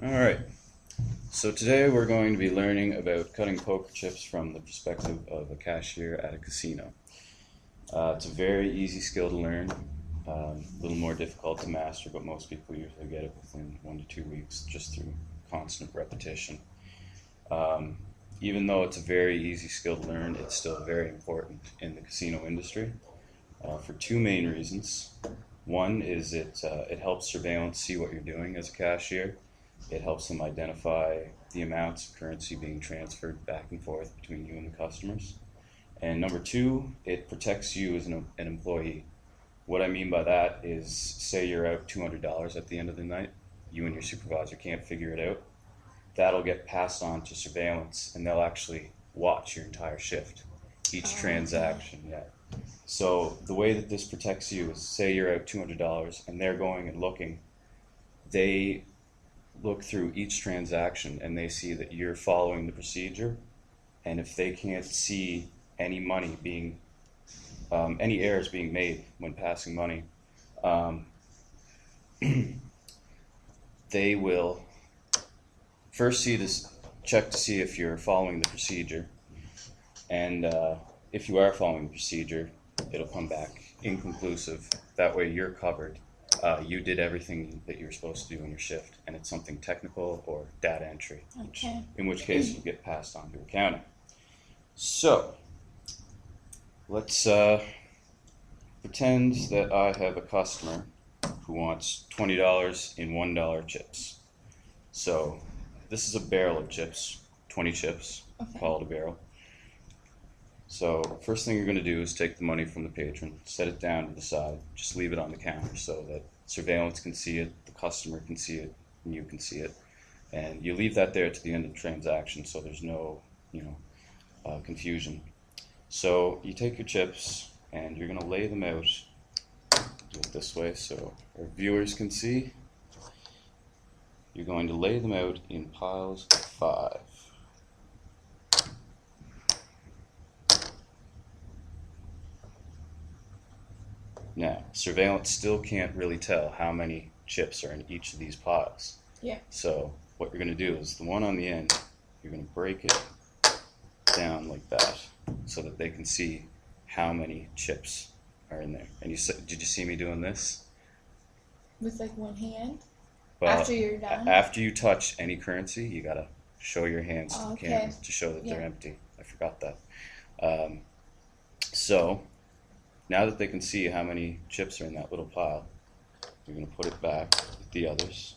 Alright, so today we're going to be learning about cutting poker chips from the perspective of a cashier at a casino. It's a very easy skill to learn, a little more difficult to master, but most people usually get it within 1 to 2 weeks just through constant repetition. Even though it's a very easy skill to learn, it's still very important in the casino industry for two main reasons. One is it helps surveillance see what you're doing as a cashier. It helps them identify the amounts of currency being transferred back and forth between you and the customers. And number two, it protects you as an employee. What I mean by that is, say you're out $200 at the end of the night, you and your supervisor can't figure it out. That'll get passed on to surveillance, and they'll actually watch your entire shift, each transaction. Yeah. So the way that this protects you is, say you're out $200 and they're going and looking, they look through each transaction and they see that you're following the procedure, and if they can't see any money being, any errors being made when passing money, they will first check to see if you're following the procedure, and if you are following the procedure, it'll come back inconclusive. That way you're covered. You did everything that you were supposed to do in your shift, and it's something technical or data entry, in which case you get passed on to accounting. So, let's pretend that I have a customer who wants $20 in $1 chips. So, this is a barrel of chips, 20 chips, call it a barrel. So, first thing you're going to do is take the money from the patron, set it down to the side, just leave it on the counter so that surveillance can see it, the customer can see it, and you can see it. And you leave that there to the end of the transaction so there's no, confusion. So, you take your chips and you're going to lay them out, do it this way so our viewers can see. You're going to lay them out in piles of 5. Now, surveillance still can't really tell how many chips are in each of these piles. Yeah. So what you're going to do is the one on the end, you're going to break it down like that so that they can see how many chips are in there. And did you see me doing this? With like one hand? Well, after you're done? After you touch any currency, you got to show your hands to the camera to show that they're empty. I forgot that. So now that they can see how many chips are in that little pile, you're going to put it back with the others.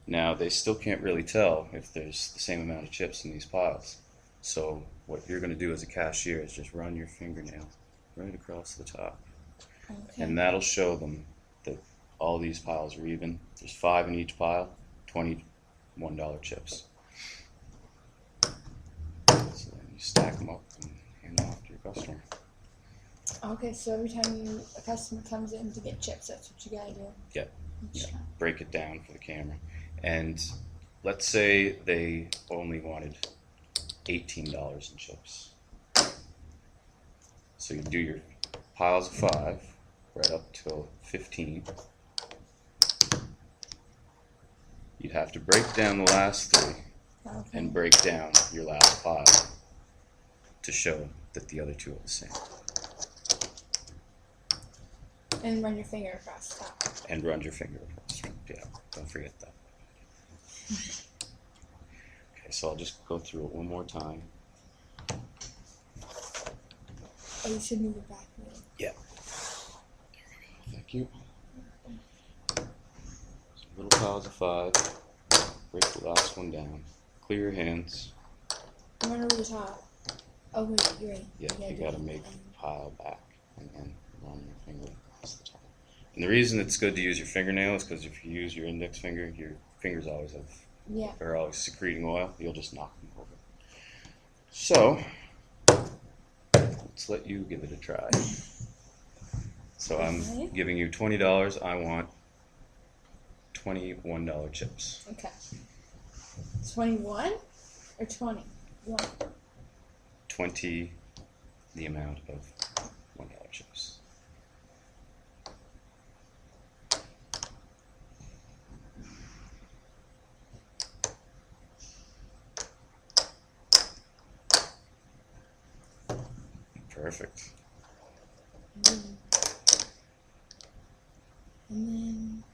Now, they still can't really tell if there's the same amount of chips in these piles. So what you're going to do as a cashier is just run your fingernail right across the top. Okay. And that'll show them that all these piles are even. There's 5 in each pile, 20 $1 chips. So then you stack them up and hand them off to your customer. Okay, so every time a customer comes in to get chips, that's what you gotta do. Yeah. Break it down for the camera. And let's say they only wanted $18 in chips. So you do your piles of 5 right up till 15. You'd have to break down the last 3 and break down your last pile to show that the other 2 are the same. And run your finger across the top. And run your finger across. Yeah, don't forget that. Okay, so I'll just go through it one more time. Oh, you should move it back a little. Yeah. Thank you. So little piles of 5. Break the last one down. Clear your hands. Run over the top. Oh wait, you're right. Yeah, you gotta make the pile back and then run your finger across the top. And the reason it's good to use your fingernail is because if you use your index finger, your fingers always are always secreting oil. You'll just knock them over. So let's let you give it a try. So I'm giving you $20. I want $21 chips. Okay. 21 or 20? 20, the amount of $1 chips. Perfect. And then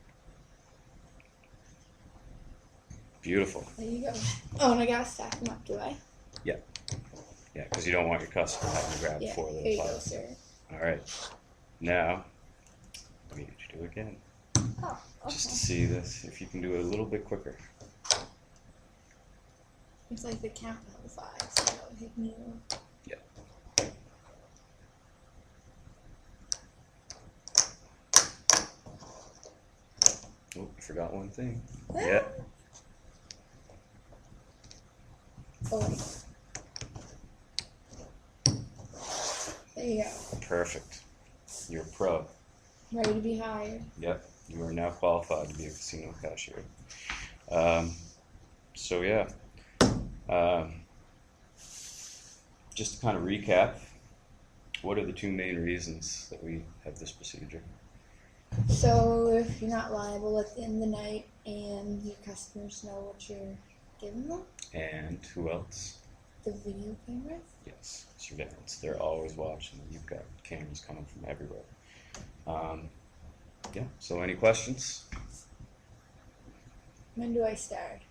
Beautiful. there you go. Oh, and I gotta stack them up, do I? Yeah, because you don't want your customer having to grab Yeah. 4 Here little you go, piles. sir. All right. Now, let me get you to again, Oh, just to okay. see this. If you can do it a little bit quicker. It's like the countdown to 5, so that would take me. Oh, I forgot one thing. Ah. Yeah. Oh, wait. There you go. Perfect. You're a pro. Ready to be hired. Yep. You are now qualified to be a casino cashier. So yeah. Just to kind of recap, what are the 2 main reasons that we have this procedure? So if you're not liable at the end of the night and your customers know what you're giving them, And who else? the video cameras. Yes, surveillance. They're always watching. You've got cameras coming from everywhere. Yeah, so any questions? When do I start?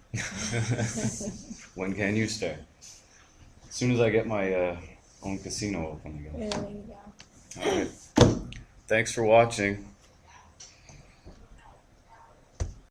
When can you start? As soon as I get my own casino open again. There you go. All right. Thanks for watching.